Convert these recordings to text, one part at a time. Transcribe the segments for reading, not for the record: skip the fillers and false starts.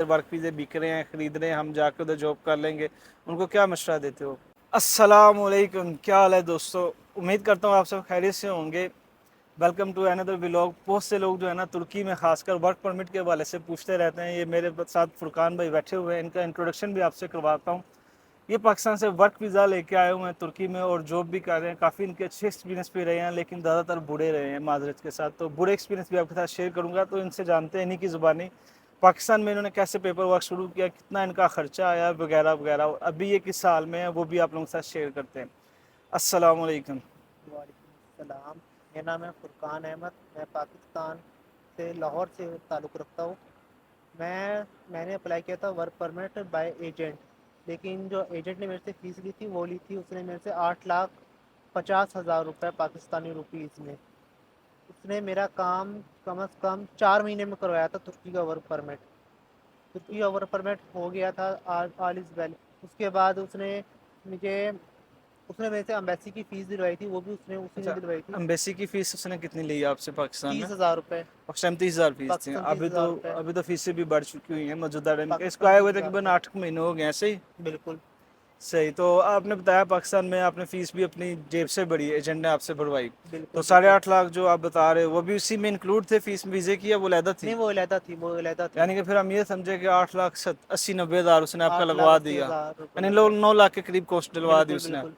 Work ویزے بک رہے ہیں, خرید رہے ہیں, ہم جا کے ادھر جاب کر لیں گے, ان کو کیا مشورہ دیتے ہو؟ السلام علیکم, کیا حال ہے دوستو؟ امید کرتا ہوں آپ سب خیریت سے ہوں گے. ویلکم ٹو اندر ولاگ. بہت سے لوگ جو ہے نا ترکی میں خاص کر ورک پرمٹ کے حوالے سے پوچھتے رہتے ہیں. یہ میرے ساتھ فرقان بھائی بیٹھے ہوئے ہیں, ان کا انٹروڈکشن بھی آپ سے کرواتا ہوں. یہ پاکستان سے ورک ویزا لے کے آئے ہوئے ہیں ترکی میں اور جاب بھی کر رہے ہیں. کافی ان کے اچھے ایکسپیرینس بھی رہے ہیں, لیکن زیادہ تر برے رہے ہیں معذرت کے ساتھ. تو برے ایکسپیرینس بھی آپ کے ساتھ شیئر کروں گا, تو ان سے جانتے ہیں انہیں کی زبانی پاکستان میں انہوں نے کیسے پیپر ورک شروع کیا, کتنا ان کا خرچہ آیا وغیرہ وغیرہ. ابھی یہ کس سال میں ہے وہ بھی آپ لوگوں کے ساتھ شیئر کرتے ہیں. السلام علیکم. وعلیکم السلام. میرا نام ہے فرقان احمد. میں پاکستان سے لاہور سے تعلق رکھتا ہوں. میں نے اپلائی کیا تھا ورک پرمٹ بائی ایجنٹ, لیکن جو ایجنٹ نے میرے سے فیس لی تھی وہ لی تھی اس نے میرے سے 8,50,000 روپے پاکستانی روپیز میں. اس نے میرا کام کم از کم 4 مہینے میں کروایا تھا. ترکی کا ورک پرمٹ, ترکی کا ورک پرمٹ ہو گیا تھا آل از ویل. اس کے بعد اس نے میرے سے امبیسی کی فیس دلوائی تھی, وہ بھی اسی نے اچھا, دلوائی تھی. امبیسی کی فیس اس نے کتنی لی ہے آپ سے پاکستان میں؟ 30,000 روپے. اس ٹائم 30,000 فیس تھی. پاکستان ابھی 30,000 تو روپے. ابھی تو فیسیں بھی بڑھ چکی ہوئی ہیں موجودہ ٹائم کے. اس کو پاکستان آئے ہوئے 30,000 تقریباً روپے 8 مہینے ہو گئے ہیں. صحیح بالکل صحیح. تو آپ نے بتایا پاکستان میں آپ نے فیس بھی اپنی جیب سے بھری, ایجنٹ نے آپ سے بھروائی, تو بالکل بالکل 8.5 لاکھ جو آپ بتا رہے وہ بھی اسی میں انکلوڈ تھے فیس ویزے کی, یا وہ علیحدہ تھی؟ نہیں, وہ علیحدہ تھی, وہ علیحدہ تھی. یعنی کہ پھر ہم یہ سمجھے کہ 8,80,90,000 اس نے آپ کا لگوا دیا, 8,80,000 روپے یعنی لگے. 9 لاکھ کے قریب کوسٹ ڈلوا دی بالکل اس نے. بالکل.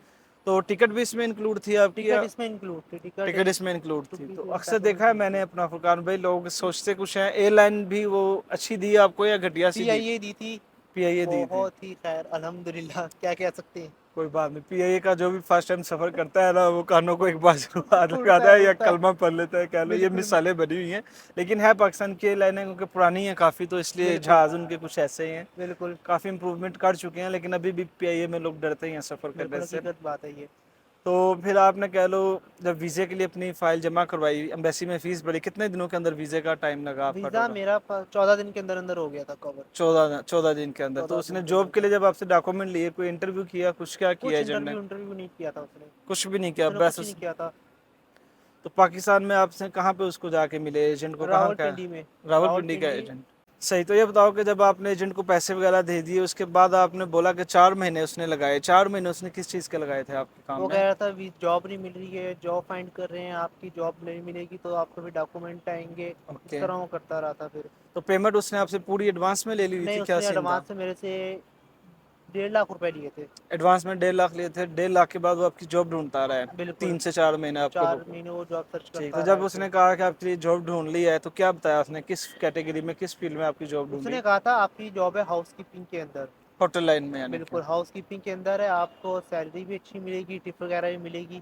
تو ٹکٹ بھی اس میں انکلوڈ تھی آپ کی, ٹکٹ اس میں انکلوڈ تھی. ٹکٹ اس میں انکلوڈ تھی؟ تو اکثر دیکھا ہے ڈاکومنٹ میں نے اپنا فرقان بھائی, لوگ سوچتے کچھ ہیں. ایئر لائن بھی وہ اچھی دی آپ کو یا گھٹیا سی پی دی؟ آئی اے دی تھی. پی آئی اے دی تھی. بہت ہی خیر الحمد للہ, کیا کہہ سکتے ہیں. کوئی بات نہیں, پی آئی اے کا جو بھی فرسٹ ٹائم سفر کرتا ہے نا وہ کانوں کو ایک بار اڑتا لگاتا ہے ہے یا اڑتا کلمہ پڑھ لیتا ہے. کہہ لو یہ بالکل مثالیں بنی ہوئی ہیں, لیکن ہے پاکستان کی ایئر لائنیں کیونکہ پرانی ہیں کافی, تو اس لیے بالکل جہاز ان کے کچھ ایسے ہی ہیں. بالکل کافی امپروومنٹ کر چکے ہیں, لیکن ابھی بھی پی آئی اے میں لوگ ڈرتے ہیں سفر کرنے بالکل سے. حقیقت بات ہے یہ. تو پھر آپ نے کہہ لو جب ویزے کے لیے اپنی فائل جمع کروائی, امبیسی میں فیس بھری, کتنے دنوں کے اندر ویزے کا ٹائم لگا آپ کا ویزا ٹوٹل؟ میرا 14 دن کے اندر اندر ہو گیا تھا کور. 14 دن کے اندر. تو 14 اس نے دن کے جاب کے اندر. لیے جب آپ سے ڈاکومنٹ لیے, کوئی انٹرویو کیا, کچھ کیا کچھ ایجنٹ نے؟ انٹرویو نہیں کیا تھا اس نے. کچھ بھی نہیں کیا اس نے بس کچھ نہیں کیا تھا. تو پاکستان میں آپ سے کہاں پہ اس کو جا کے ملے ایجنٹ کو, کہاں راول کا پنڈی میں. راول پنڈی کا ایجنٹ؟ صحیح. تو یہ بتاؤ کہ جب آپ نے ایجنٹ کو پیسے وغیرہ دے دیے, اس کے بعد آپ نے بولا کہ 4 مہینے اس نے لگائے, 4 مہینے اس نے کس چیز کے لگائے تھے آپ کے کام وہ میں؟ کہہ رہا تھا جاب نہیں مل رہی ہے, جاب فائنڈ کر رہے ہیں, آپ کی جاب نہیں ملے گی تو آپ کو بھی ڈاکومنٹ آئیں گے. اس اوکے. طرح وہ کرتا رہا تھا. پھر تو پیمنٹ اس نے آپ سے پوری ایڈوانس میں لے لی ہوئی نہیں, تھی, اس کیا نے سین تھا؟ ایڈوانس سے میرے سے 1.5 لاکھ روپے لیے تھے. ایڈوانس میں 1.5 لاکھ لیے تھے. 1.5 لاکھ کے بعد وہ آپ کی جاب ڈھونڈتا رہا ہے بالکل 3 سے 4 مہینے آپ کو 4 مہینے وہ جاب سرچ ٹھیک. تو کرتا رہا جب ہے اس پھر. نے کہا کہ آپ کے لیے جاب ڈھونڈ لی ہے, تو کیا بتایا اس نے, کس کیٹیگری میں, کس فیلڈ میں آپ کی جاب اس ڈھونڈی؟ نے کہا تھا آپ کی جاب ہے ہاؤس کیپنگ کے اندر. ہوٹل لائن میں یعنی کہ. بالکل ہاؤس کیپنگ کے اندر ہے, آپ کو سیلری بھی اچھی ملے گی, ٹپ وغیرہ بھی ملے گی.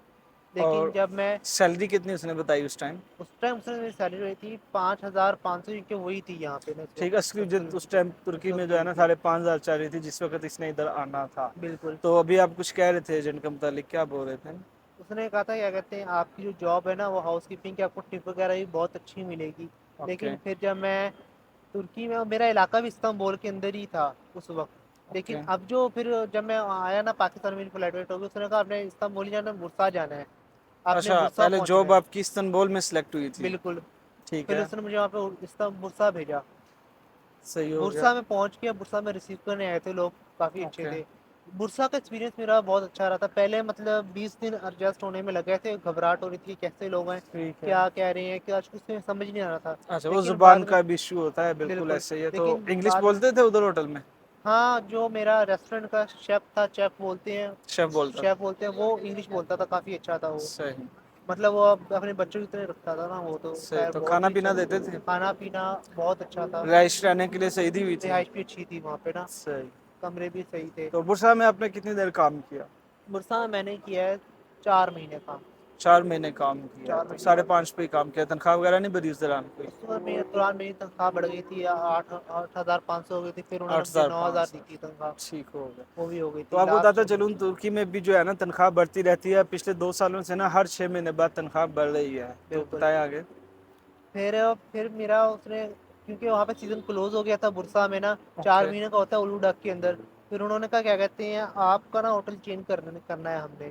اور لیکن جب میں سیلری کتنی اس نے بتائی اس ٹائم؟ اس ٹائم اس نے میری سیلری رہی تھی 5,500, کی وہی تھی یہاں پہ نا اس ٹھیک. وقت اس ٹائم ترکی میں جو ہے نا تھی. 5,500 چل رہی تھی جس وقت اس نے ادھر آنا تھا. بالکل. تو ابھی آپ کچھ کہہ رہے تھے ایجنٹ کے متعلق, کیا بول رہے تھے؟ اس نے کہا تھا کیا کہتے ہیں آپ کی جو جاب ہے نا وہ ہاؤس کیپنگ کی, آپ کو ٹپ وغیرہ بھی بہت اچھی ملے گی. اوکے لیکن پھر جب میں ترکی میں, میرا علاقہ بھی استنبول کے اندر ہی تھا اس وقت, لیکن اوکے. اب جو پھر جب میں آیا نا پاکستان میں فلائٹ ویٹ ہوگی, اس نے کہا آپ نے استنبول نہیں جانا, برسا جانا ہے. آپ نے اچھا, برسا پہلے پہنچنا جاب ہے. آپ کی استنبول میں سلیکٹ ہوئی تھی. بالکل. ٹھیک پھر ہے. اس نے مجھے وہاں پہ برسا بھیجا. صحیح ہو گیا. برسا میں پہنچ کے, برسا میں ریسیو کرنے آئے تھے لوگ, کافی اچھے اوکے. تھے. برسا کا ایکسپیریئنس میرا بہت اچھا رہا تھا. پہلے مطلب 20 دن ایڈجسٹ ہونے میں لگے تھے, گھبراہٹ ہو رہی تھی کیسے لوگ ہیں, ٹھیک ہے. کیا کہہ رہے ہیں, کہ آج کچھ سمجھ نہیں آ رہا تھا. اچھا, وہ لیکن بعد زبان میں کا بھی ایشو ہوتا ہے, بالکل ایسے ہی ہے. تو لیکن انگلش بعد میں بولتے تھے ادھر ہوٹل میں؟ ہاں, جو میرا ریسٹورینٹ کا شیف تھا, چیف بولتے ہیں, شیف بولتا شیف تھا. بولتے ہیں, وہ انگلش بولتا تھا, کافی اچھا تھا وہ. صحیح. مطلب وہ اپنے بچوں کی طرح رکھتا تھا نا وہ, تو صحیح. خیر تو بہت کھانا ہی پینا اچھا, دیتے تھے؟ کھانا پینا بہت اچھا تھا. رہائش رہنے کے لیے صحیح دی ہوئی تھی؟ رہائش بھی اچھی تھی وہاں پہ نا, صحیح. کمرے بھی صحیح تھے. تو برسا میں آپ نے کتنی دیر کام کیا؟ برسا میں نے کیا ہے 4 مہینے کام. 4 مہینے کام کیا ہے, 4 تو مہینے کام کیا. 5.5 پہ ہی کام کیا, تنخواہ وغیرہ نہیں بری اس دوران کوئی؟ اس دوران میری تنخواہ بڑھ گئی تھی, 8,500 ہو گئی تھی. پھر انہوں نے مجھے 9,000 8,500 دی تھی تنخواہ, ٹھیک ہو گیا. وہ بھی ہو گئی تو تھی آپ کو لاسٹ بتاتا میں. چلوں ترکی میں بھی جو ہے نا تنخواہ بڑھتی رہتی ہے. پچھلے 2 سالوں سے نا ہر 6 مہینے بعد تنخواہ بڑھ رہی ہے. تو بالکل. بتایا آگے. پھر میرا اس نے, کیونکہ وہاں پہ سیزن کلوز ہو گیا تھا برسا میں نا, 4 اوکے. مہینے کا ہوتا ہے الو ڈک کے اندر. پھر انہوں نے کہا کیا کہتے ہیں آپ کا نا ہوٹل چینج کرنا ہے ہم نے.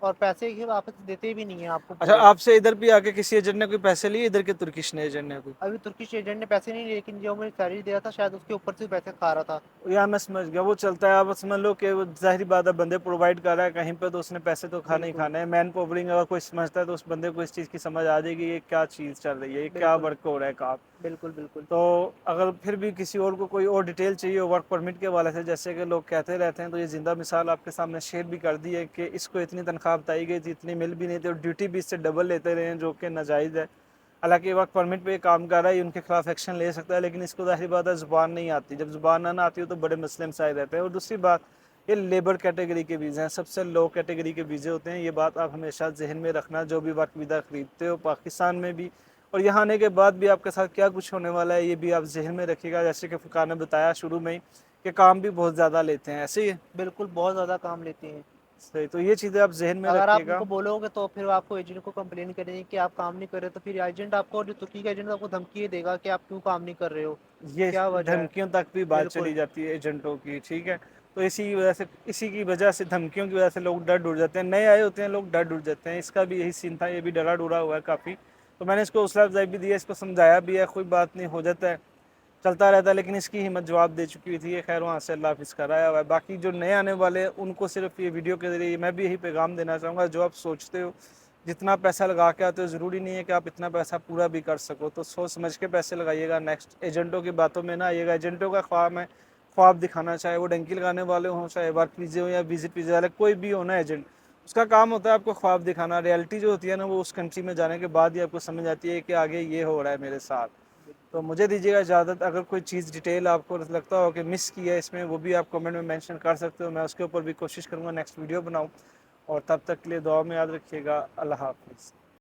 اور پیسے کی واپس دیتے بھی نہیں ہیں آپ کو اچھا پورے. آپ سے ادھر بھی آ کے کسی ایجنٹ نے کوئی پیسے لیے ادھر کے ترکش نے ایجنٹ نے کوئی؟ ابھی ترکش ایجنٹ نے پیسے نہیں لیے لیکن جو مجھے سیلری دیا تھا شاید اس کے اوپر سے پیسے کھا رہا تھا. یا میں سمجھ گیا وہ چلتا ہے. آپ سمجھ لو کہ وہ ظاہری بات ہے بندے پرووائڈ کر رہا ہے کہیں پہ تو اس نے پیسے تو کھانا ہی بالکل کھانا ہے. مین پاورنگ اگر کوئی سمجھتا ہے تو اس بندے کو اس چیز کی سمجھ آ جائے گی یہ کیا چیز چل رہی ہے, یہ کیا بالکل ورک ہو رہا ہے کام. بالکل بالکل تو اگر پھر بھی کسی اور کو کوئی اور ڈیٹیل چاہیے ورک پرمٹ کے حوالے سے جیسے کہ لوگ کہتے رہتے ہیں تو یہ زندہ مثال آپ کے سامنے شیئر بھی کر دی ہے کہ اس کو اتنی تنخواہ بتائی گئی تھی اتنی مل بھی نہیں تھی اور ڈیوٹی بھی اس سے ڈبل لیتے رہے ہیں جو کہ ناجائز ہے. حالانکہ ورک پرمٹ پہ یہ کام کر رہا ہے ان کے خلاف ایکشن لے سکتا ہے لیکن اس کو ظاہری بات ہے زبان نہیں آتی. جب زبان نہ آتی ہو تو بڑے مسئلے مسائل رہتے ہیں. اور دوسری بات یہ لیبر کیٹیگری کے ویزے ہیں, سب سے لو کیٹیگری کے ویزے ہوتے ہیں. یہ بات آپ ہمیشہ ذہن میں رکھنا جو بھی ورک ویزا خریدتے ہو پاکستان میں بھی اور یہاں آنے کے بعد بھی آپ کے ساتھ کیا کچھ ہونے والا ہے یہ بھی آپ ذہن میں رکھیے گا. جیسے کہ فرقان نے بتایا شروع میں ہی کہ کام بھی بہت زیادہ لیتے ہیں, ایسے ہی ہے بالکل بہت زیادہ کام لیتے ہیں. صحیح. تو یہ چیزیں آپ ذہن میں اگر آپ رکھیے ان گا. کو بولو گے تو پھر آپ کو ایجنٹ کو کمپلین کریں گے کہ آپ کام نہیں کر رہے تو پھر ایجنٹ آپ کو جو ترکی کا ایجنٹ آپ کو دھمکی دے گا کہ آپ کیوں کام نہیں کر رہے ہو, یہ کیا وجہ ہے. دھمکیوں تک بھی بات بالکل چلی جاتی ہے ایجنٹوں کی, ٹھیک ہے. تو اسی کی وجہ سے دھمکیوں کی وجہ سے لوگ ڈر ڈر جاتے ہیں. نئے آئے ہوتے ہیں لوگ ڈر ڈر جاتے ہیں. اس کا بھی یہی سین تھا, یہ بھی ڈرا ڈورا ہوا ہے کافی. تو میں نے اس کو حوصلہ افزائی بھی دی ہے, اس کو سمجھایا بھی ہے, کوئی بات نہیں ہو جاتا ہے چلتا رہتا ہے. لیکن اس کی ہمت جواب دے چکی تھی یہ, خیر وہاں سے اللہ حافظ کرایا ہوا ہے. باقی جو نئے آنے والے ہیں ان کو صرف یہ ویڈیو کے ذریعے میں بھی یہی پیغام دینا چاہوں گا جو آپ سوچتے ہو جتنا پیسہ لگا کے آتے ہو ضروری نہیں ہے کہ آپ اتنا پیسہ پورا بھی کر سکو. تو سوچ سمجھ کے پیسے لگائیے گا. نیکسٹ ایجنٹوں کی باتوں میں نہ آئیے گا. ایجنٹوں کا خواب دکھانا, چاہے وہ ڈنکی لگانے والے ہوں, چاہے ورک ویزے ہوں یا وزٹ ویزے والے, کوئی بھی ہو نا ایجنٹ, اس کا کام ہوتا ہے آپ کو خواب دکھانا. ریئلٹی جو ہوتی ہے نا وہ اس کنٹری میں جانے کے بعد ہی آپ کو سمجھ آتی ہے کہ آگے یہ ہو رہا ہے میرے ساتھ. تو مجھے دیجیے گا اجازت. اگر کوئی چیز ڈیٹیل آپ کو لگتا ہو کہ مس کی ہے اس میں وہ بھی آپ کمنٹ میں مینشن کر سکتے ہو. میں اس کے اوپر بھی کوشش کروں گا نیکسٹ ویڈیو بناؤں. اور تب تک کے لیے دعا میں یاد رکھیے گا. اللہ حافظ.